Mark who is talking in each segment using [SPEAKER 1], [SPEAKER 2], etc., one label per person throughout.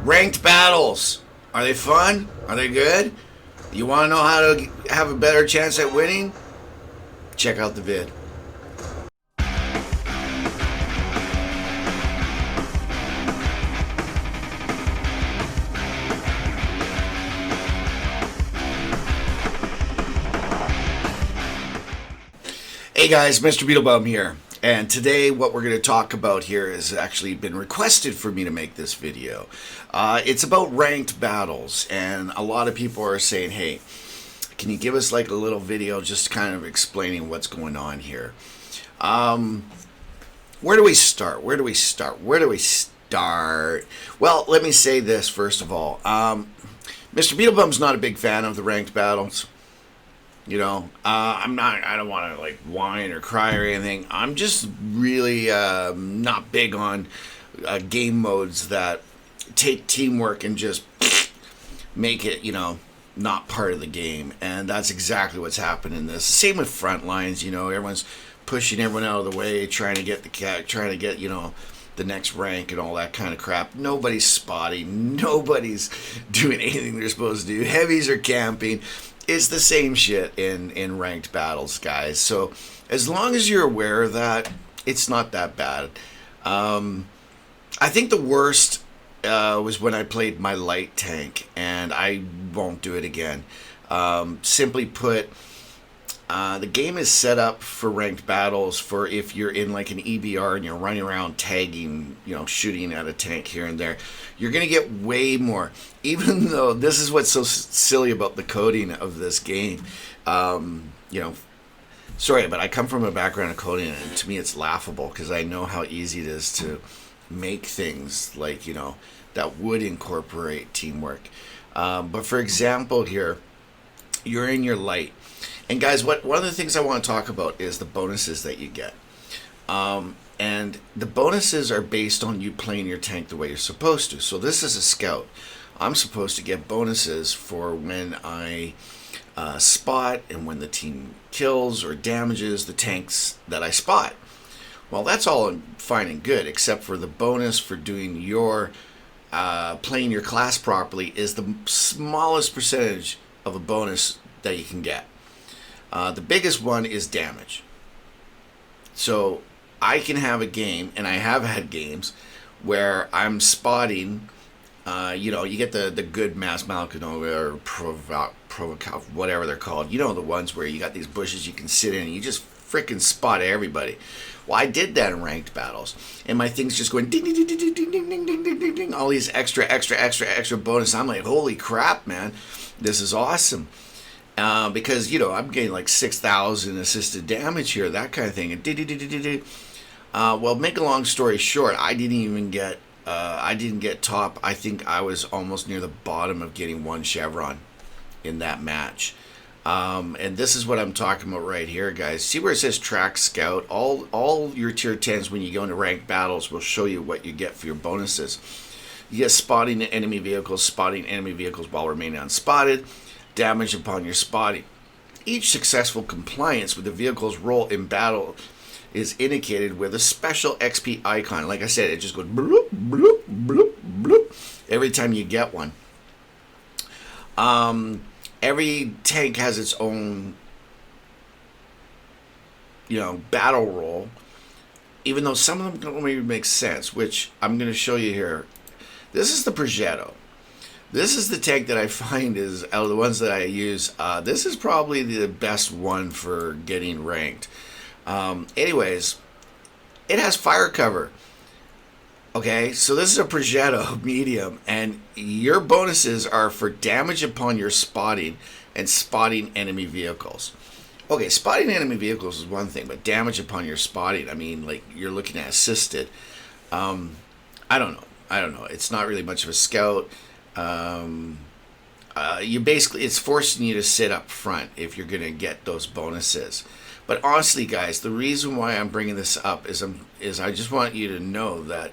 [SPEAKER 1] Ranked battles. Are they fun? Are they good? You want to know how to have a better chance at winning? Check out the vid. Hey guys, Mr.BeetleBum here. And today what we're going to talk about here has actually been requested for me to make this video. It's about ranked battles, and a lot of people are saying, hey, can you give us like a little video just kind of explaining what's going on here? Where do we start? Where do we start? Where do we start? Well, let me say this first of all. Mr.BeetleBum's not a big fan of the ranked battles. You know, I don't want to like whine or cry or anything. I'm just really not big on game modes that take teamwork and just make it, not part of the game. And that's exactly what's happened in this. Same with front lines, everyone's pushing everyone out of the way, trying to get the next rank and all that kind of crap. Nobody's spotting. Nobody's doing anything they're supposed to do. Heavies are camping. It's the same shit in ranked battles, guys. So as long as you're aware of that, it's not that bad. I think the worst was when I played my light tank, and I won't do it again. Simply put, the game is set up for ranked battles for if you're in like an EBR and you're running around tagging, shooting at a tank here and there. You're going to get way more. Even though this is what's so silly about the coding of this game. Sorry, but I come from a background of coding, and to me it's laughable because I know how easy it is to make things like, that would incorporate teamwork. But for example here, you're in your light. And guys, one of the things I want to talk about is the bonuses that you get. And the bonuses are based on you playing your tank the way you're supposed to. So this is a scout. I'm supposed to get bonuses for when I spot and when the team kills or damages the tanks that I spot. Well, that's all fine and good, except for the bonus for doing your playing your class properly is the smallest percentage of a bonus that you can get. The biggest one is damage. So I can have a game, and I have had games, where I'm spotting, you get the good mass Malcanova or Provocav, whatever they're called. The ones where you got these bushes you can sit in and you just freaking spot everybody. Well, I did that in ranked battles, and my thing's just going ding, ding, ding, ding, ding, ding, ding, ding, ding, ding, ding, all these extra bonus. I'm like, holy crap, man, this is awesome. Because I'm getting like 6,000 assisted damage here, that kind of thing. And well, make a long story short, I didn't get top. I think I was almost near the bottom of getting one chevron in that match. And this is what I'm talking about right here, guys. See where it says track scout? All your tier 10s when you go into ranked battles will show you what you get for your bonuses. You get spotting enemy vehicles while remaining unspotted. Damage upon your spotting. Each successful compliance with the vehicle's role in battle is indicated with a special XP icon. Like I said, it just goes bloop, bloop, bloop, bloop every time you get one. Every tank has its own, battle role, even though some of them don't really make sense, which I'm going to show you here. This is the Progetto. This is the tank that I find is, out of the ones that I use, this is probably the best one for getting ranked. Anyways, it has fire cover. Okay, so this is a Progetto medium, and your bonuses are for damage upon your spotting and spotting enemy vehicles. Okay, spotting enemy vehicles is one thing, but damage upon your spotting, like you're looking at assisted. I don't know. It's not really much of a scout. It's forcing you to sit up front if you're going to get those bonuses. But honestly, guys, the reason why I'm bringing this up is I just want you to know that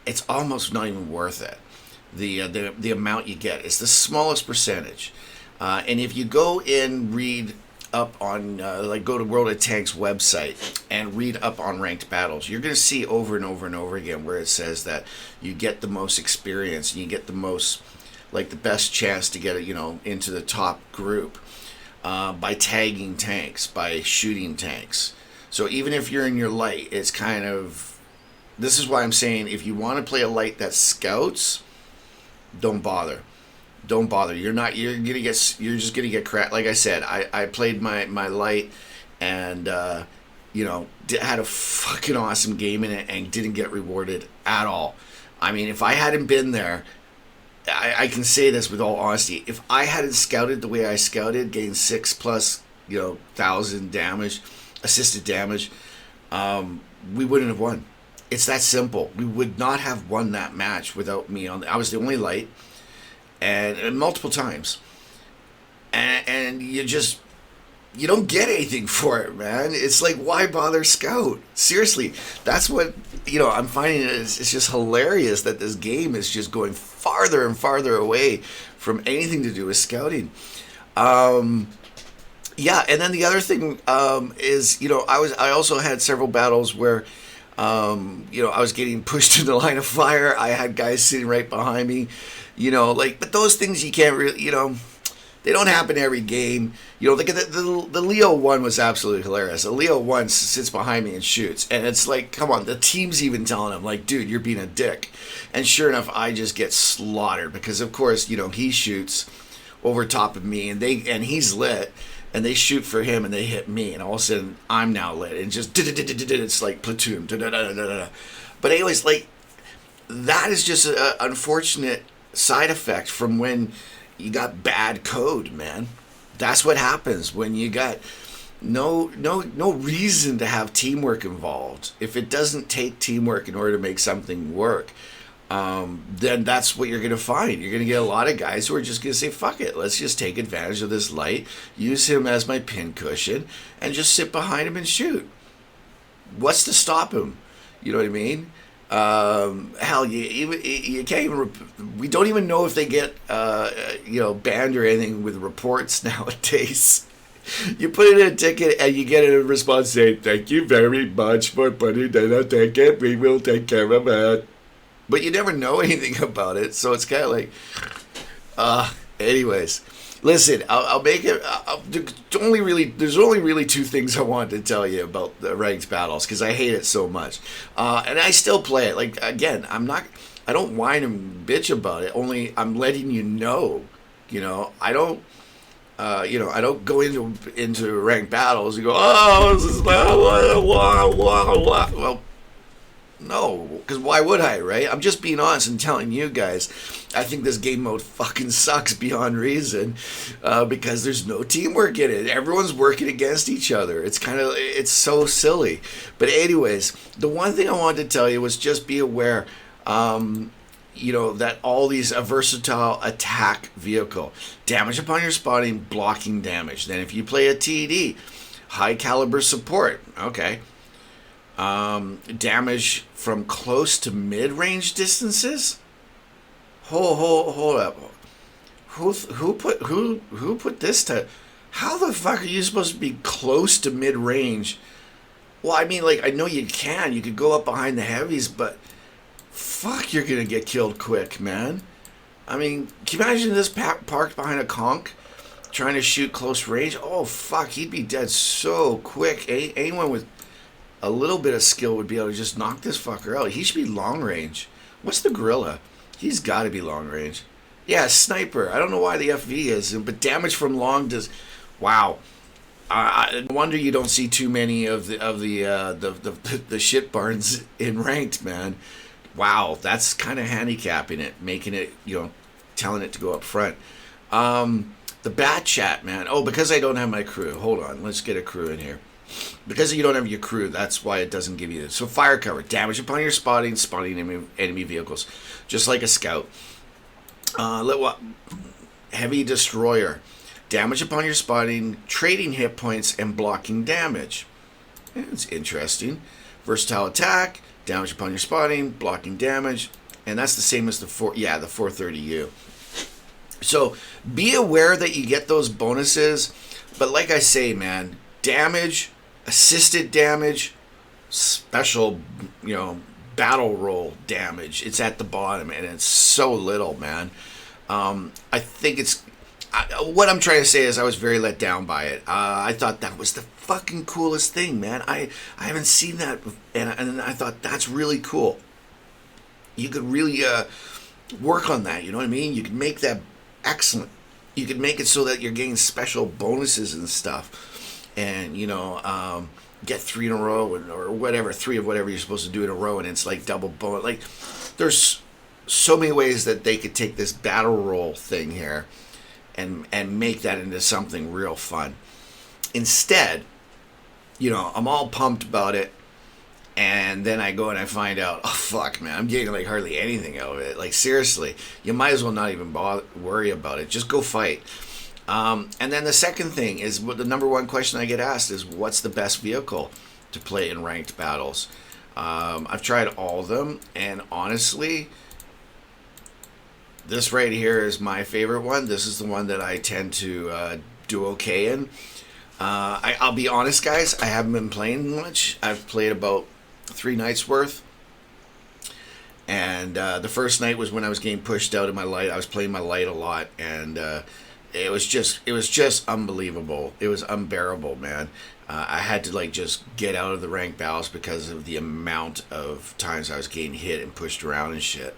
[SPEAKER 1] it's almost not even worth it. The amount you get is the smallest percentage. And if you go and read up on like go to World of Tanks website and read up on ranked battles, you're going to see over and over and over again where it says that you get the most experience and you get the most, like the best chance to get it, into the top group by tagging tanks, by shooting tanks. So even if you're in your light, it's kind of, this is why I'm saying if you want to play a light that scouts, don't bother. Don't bother. You're just gonna get crap. Like I said, I played my light and had a fucking awesome game in it and didn't get rewarded at all. I mean, if I hadn't been there, I can say this with all honesty. If I hadn't scouted the way I scouted, gained 6+ 1,000 damage, assisted damage, we wouldn't have won. It's that simple. We would not have won that match without me on. I was the only light. And multiple times, and you don't get anything for it, man. It's like, why bother scout? Seriously, that's what I'm finding. It's just hilarious that this game is just going farther and farther away from anything to do with scouting. Yeah, and then the other thing is, I also had several battles where I was getting pushed in the line of fire. I had guys sitting right behind me. But those things you can't really, they don't happen every game. The Leo one was absolutely hilarious. The Leo one sits behind me and shoots. And it's like, come on, the team's even telling him, like, dude, you're being a dick. And sure enough, I just get slaughtered because, of course, he shoots over top of me and he's lit. And they shoot for him and they hit me. And all of a sudden, I'm now lit. And just, it's like platoon. But anyways, like, that is just an unfortunate side effect from when you got bad code, man. That's what happens when you got no reason to have teamwork involved. If it doesn't take teamwork in order to make something work, then that's what you're going to find. You're going to get a lot of guys who are just going to say, fuck it, let's just take advantage of this light, use him as my pin cushion, and just sit behind him and shoot. What's to stop him? You know what I mean? Hell, you can't even. We don't even know if they get banned or anything with reports nowadays. You put in a ticket and you get a response saying, "Thank you very much for putting in a ticket. We will take care of it." But you never know anything about it, so it's kind of like. Anyways, listen, I'll make it. There's only really two things I wanted to tell you about the ranked battles because I hate it so much, and I still play it. Like again, I don't whine and bitch about it. Only I'm letting you know. I don't. I don't go into ranked battles and go, oh, this is well. No, because why would I, right? I'm just being honest and telling you guys, I think this game mode fucking sucks beyond reason because there's no teamwork in it. Everyone's working against each other. It's so silly. But anyways, the one thing I wanted to tell you was just be aware, that all these, a versatile attack vehicle, damage upon your spotting, blocking damage. Then if you play a TD, high caliber support, okay. Damage from close to mid-range distances. Hold up. Who put this to? How the fuck are you supposed to be close to mid-range? Well, I mean, like, I know you could go up behind the heavies, but fuck, you're gonna get killed quick, man. I mean, can you imagine this parked behind a conch trying to shoot close range? Oh fuck, he'd be dead so quick. Anyone with a little bit of skill would be able to just knock this fucker out. He should be long range. What's the gorilla? He's got to be long range. Yeah, sniper. I don't know why the FV is, but damage from long does. Wow. I wonder you don't see too many of the shit barns in ranked, man. Wow, that's kind of handicapping it, making it, telling it to go up front. The bat chat, man. Oh, because I don't have my crew. Hold on, let's get a crew in here. Because you don't have your crew, that's why it doesn't give you this. So fire cover, damage upon your spotting enemy vehicles, just like a scout. Heavy destroyer, damage upon your spotting, trading hit points, and blocking damage. It's interesting. Versatile attack, damage upon your spotting, blocking damage, and that's the same as the 430U. So be aware that you get those bonuses. But like I say, man, damage, assisted damage, special, battle roll damage. It's at the bottom, and it's so little, man. I think what I'm trying to say is I was very let down by it. I thought that was the fucking coolest thing, man. I haven't seen that, and I thought that's really cool. You could really work on that. You know what I mean? You could make that excellent. You could make it so that you're getting special bonuses and stuff, and get 3 in a row or whatever, 3 of whatever you're supposed to do in a row, and it's like double bonus. Like, there's so many ways that they could take this battle roll thing here and make that into something real fun. Instead, I'm all pumped about it, and then I go and I find out, oh fuck, man, I'm getting like hardly anything out of it. Like, seriously, you might as well not even worry about it. Just go fight. And then the second thing is, the number one question I get asked is, what's the best vehicle to play in ranked battles? I've tried all of them, and honestly, this right here is my favorite one. This is the one that I tend to do okay in. I'll be honest, guys, I haven't been playing much. I've played about 3 nights worth. And the first night was when I was getting pushed out of my light. I was playing my light a lot, and it was just unbelievable. It was unbearable, man. I had to just get out of the ranked battles because of the amount of times I was getting hit and pushed around and shit.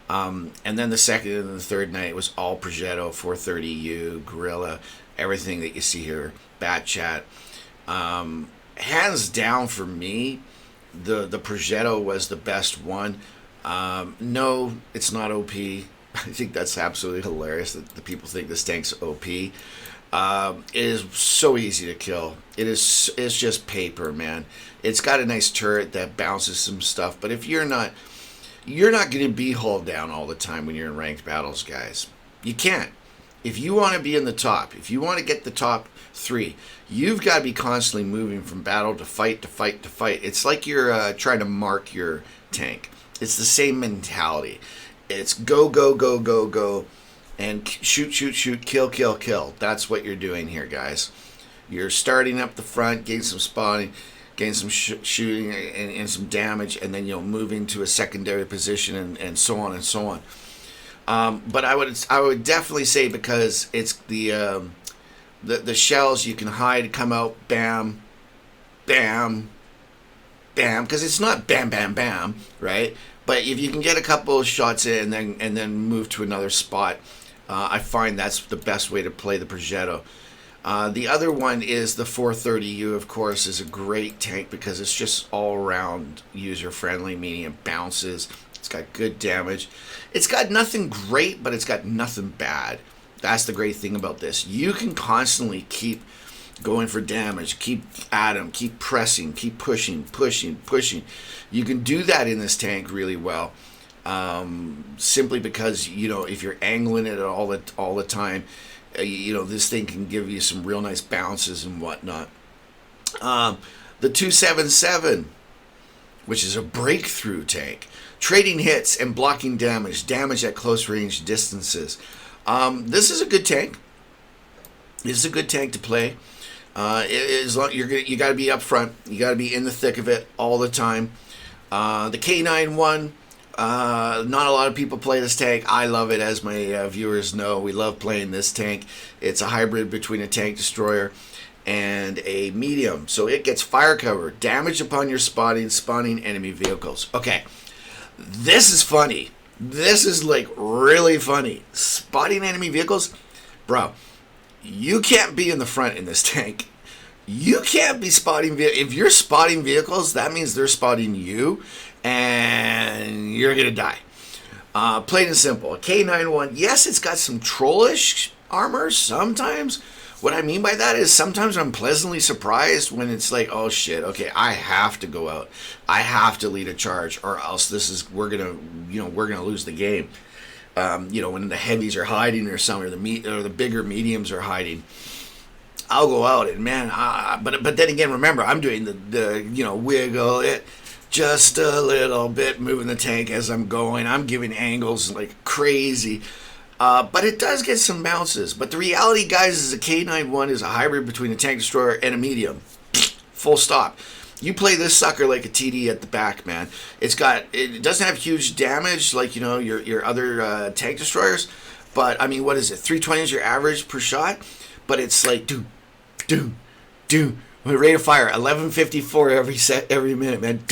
[SPEAKER 1] And then the second and the third night was all Progetto, 430U, Gorilla, everything that you see here, Bat Chat. Hands down for me, the Progetto was the best one. No, it's not OP. I think that's absolutely hilarious that the people think this tank's OP. It is so easy to kill. It's just paper, man. It's got a nice turret that bounces some stuff, but if you're not going to be hauled down all the time when you're in ranked battles, guys. You can't. If you want to be in the top, if you want to get the top 3, you've got to be constantly moving from battle to fight to fight to fight. It's like you're trying to mark your tank. It's the same mentality. It's go, go, go, go, go, and shoot, shoot, shoot, kill, kill, kill. That's what you're doing here, guys. You're starting up the front, getting some spotting, getting some shooting and some damage, and then moving to a secondary position and so on and so on. But I would definitely say, because it's the shells, you can hide, come out, bam, bam, bam, because it's not bam, bam, bam, right? But if you can get a couple of shots in and then move to another spot, I find that's the best way to play the Progetto. The other one is the 430U, of course, is a great tank because it's just all around user friendly, meaning it bounces. It's got good damage. It's got nothing great, but it's got nothing bad. That's the great thing about this. You can constantly keep going for damage, keep at them, keep pressing, keep pushing. You can do that in this tank really well. Simply because, if you're angling it all the time, this thing can give you some real nice bounces and whatnot. The 277, which is a breakthrough tank, trading hits and blocking damage at close range distances. This is a good tank. This is a good tank to play. You got to be up front. You got to be in the thick of it all the time. The K9 one. Not a lot of people play this tank. I love it, as my viewers know. We love playing this tank. It's a hybrid between a tank destroyer and a medium. So it gets fire cover, damage upon your spawning enemy vehicles. Okay, this is funny. This is really funny. Spotting enemy vehicles, bro. You can't be in the front in this tank. You can't be spotting if you're spotting vehicles, that means they're spotting you, and you're gonna die. Plain and simple. A K91, yes, it's got some trollish armor sometimes. What I mean by that is sometimes I'm pleasantly surprised when it's like, oh shit, okay, I have to go out. I have to lead a charge, or else we're gonna lose the game. When the heavies are hiding or something, or the bigger mediums are hiding, I'll go out and man, but then again, remember, I'm doing the wiggle it just a little bit, moving the tank as I'm going. I'm giving angles like crazy. But it does get some bounces. But the reality, guys, is a K91 is a hybrid between a tank destroyer and a medium. Full stop. You play this sucker like a TD at the back, man. It doesn't have huge damage like, your other tank destroyers. But, I mean, what is it? 320 is your average per shot. But it's like, do. Rate of fire, 1154 every minute, man.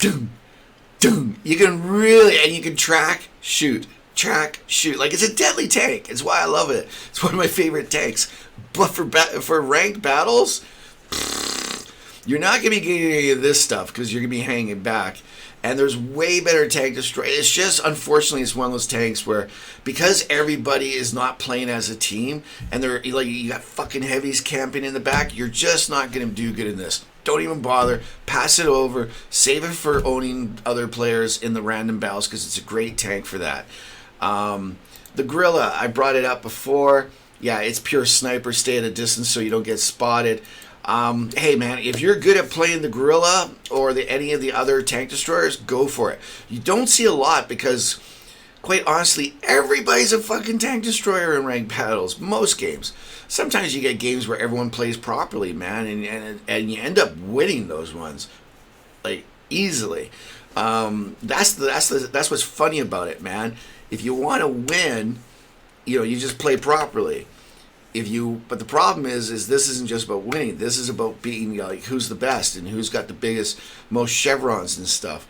[SPEAKER 1] You can really, and you can track, shoot. Like, it's a deadly tank. It's why I love it. It's one of my favorite tanks. But for ranked battles, you're not going to be getting any of this stuff because you're going to be hanging back. And there's way better tank destroy. It's just, unfortunately, it's one of those tanks where, because everybody is not playing as a team, and they're like, you got fucking heavies camping in the back, you're just not going to do good in this. Don't even bother. Pass it over. Save it for owning other players in the random battles because it's a great tank for that. The Gorilla, I brought it up before. Yeah, it's pure sniper. Stay at a distance so you don't get spotted. Hey man, if you're good at playing the Gorilla or any of the other tank destroyers, go for it. You don't see a lot because, quite honestly, everybody's a fucking tank destroyer in ranked battles. Most games. Sometimes you get games where everyone plays properly, man, and you end up winning those ones, like, easily. That's what's funny about it, man. If you want to win, you just play properly. But the problem is this isn't just about winning. This is about being like who's the best and who's got the biggest, most chevrons and stuff.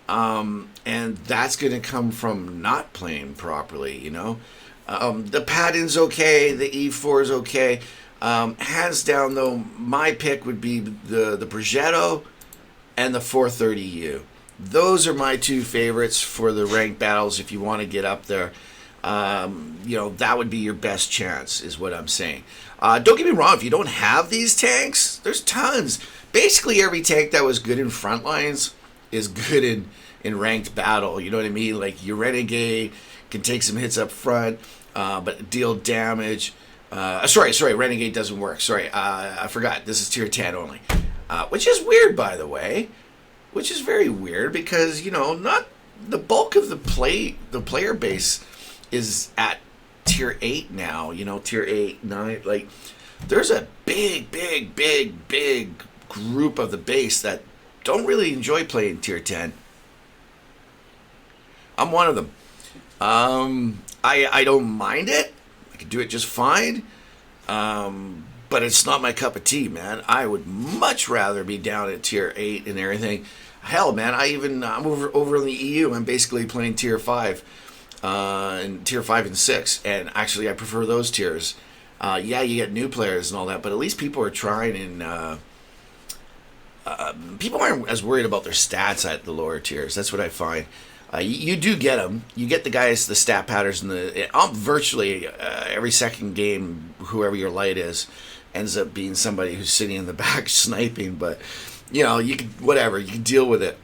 [SPEAKER 1] And that's going to come from not playing properly, The Paladin's okay. The E4 is okay. Hands down, though, my pick would be the Progetto and the 430U. Those are my two favorites for the ranked battles if you want to get up there. That would be your best chance, is what I'm saying. Don't get me wrong, if you don't have these tanks, there's tons. Basically, every tank that was good in front lines is good in ranked battle. You know what I mean? Like, your Renegade can take some hits up front, but deal damage. Sorry, Renegade doesn't work. Sorry, I forgot. This is tier 10 only. Which is weird, by the way. Which is very weird because, not the bulk of the player base is at tier 8 now, tier 8, 9, like, there's a big group of the base that don't really enjoy playing tier 10. I'm one of them. I don't mind it. I can do it just fine. But it's not my cup of tea, man. I would much rather be down at tier 8 and everything. Hell, man, I'm over in the EU. I'm basically playing tier 5. And tier 5 and 6, and actually I prefer those tiers. Yeah, you get new players and all that, but at least people are trying, and people aren't as worried about their stats at the lower tiers. That's what I find. You do get them. You get the guys, the stat patterns, and virtually every second game, whoever your light is, ends up being somebody who's sitting in the back sniping, but you can deal with it.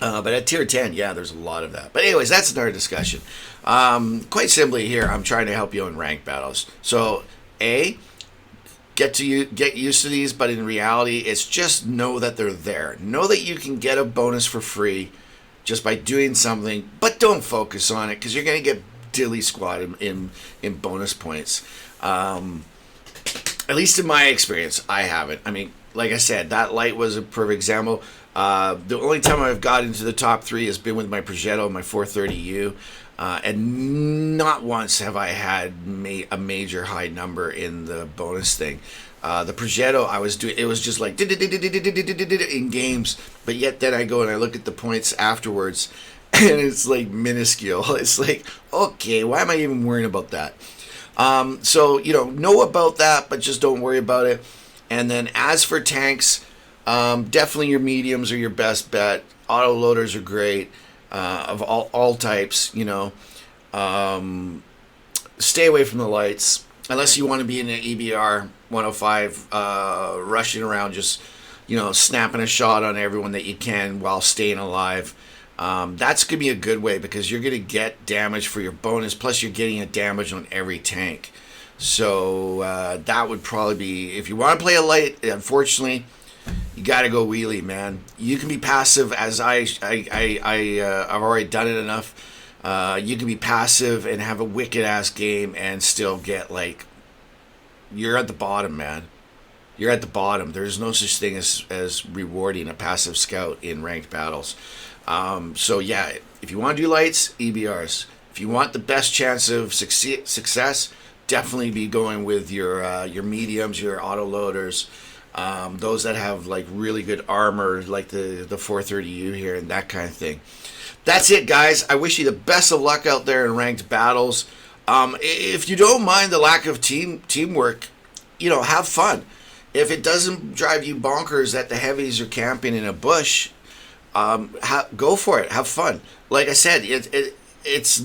[SPEAKER 1] But at tier 10, yeah, there's a lot of that. But anyways, that's another discussion. Quite simply here, I'm trying to help you in ranked battles. So, get used to these, but in reality, it's just know that they're there. Know that you can get a bonus for free just by doing something, but don't focus on it because you're going to get dilly squad in bonus points. At least in my experience, I haven't. I mean, like I said, that light was a perfect example. The only time I've got into the top 3 has been with my Progetto, my 430U, and not once have I had a major high number in the bonus thing. The Progetto, it was just like in games, but yet then I go and I look at the points afterwards, and it's like minuscule. It's like, okay, why am I even worrying about that? So, know about that, but just don't worry about it. And then as for tanks, definitely your mediums are your best bet. Auto loaders are great, of all types, Stay away from the lights, unless you want to be in an EBR 105, rushing around, just, snapping a shot on everyone that you can while staying alive. That's going to be a good way because you're going to get damage for your bonus, plus you're getting a damage on every tank. So that would probably be, if you want to play a light, unfortunately, you got to go wheelie, man. You can be passive, as I've already done it enough You can be passive and have a wicked ass game and still get like, you're at the bottom, man. You're at the bottom. There's no such thing as rewarding a passive scout in ranked battles. So yeah, if you want to do lights, EBRs. If you want the best chance of success, definitely be going with your mediums, your autoloaders, those that have like really good armor, like the 430U here and that kind of thing. That's it, guys. I wish you the best of luck out there in ranked battles. If you don't mind the lack of teamwork, have fun. If it doesn't drive you bonkers that the heavies are camping in a bush, go for it. Have fun. Like I said, it's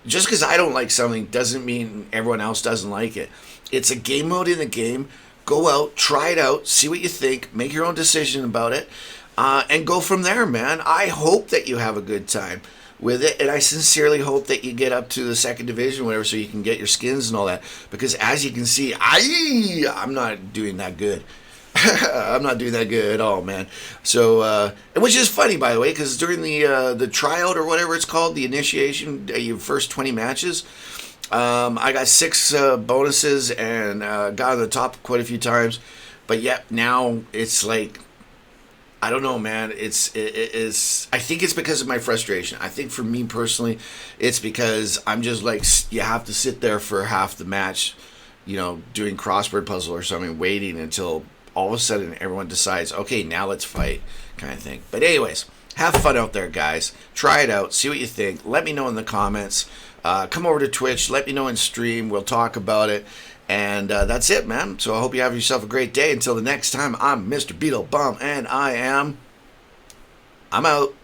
[SPEAKER 1] just because I don't like something doesn't mean everyone else doesn't like it. It's a game mode in the game. Go out, try it out, see what you think, make your own decision about it, and go from there, man. I hope that you have a good time with it, and I sincerely hope that you get up to the second division, whatever, so you can get your skins and all that. Because as you can see, I'm not doing that good. I'm not doing that good at all, man. So, which is funny, by the way, because during the tryout or whatever it's called, the initiation, your first 20 matches, I got 6 bonuses and got on the top quite a few times. But yet now it's like, I don't know, man. It's. I think it's because of my frustration. I think for me personally, it's because I'm just like, you have to sit there for half the match, doing crossword puzzle or something, waiting until all of a sudden everyone decides, okay, now let's fight, kind of thing. But anyways, have fun out there, guys. Try it out. See what you think. Let me know in the comments. Come over to Twitch. Let me know in stream. We'll talk about it. And that's it, man. So I hope you have yourself a great day. Until the next time, I'm Mr. BeetleBum, and I'm out.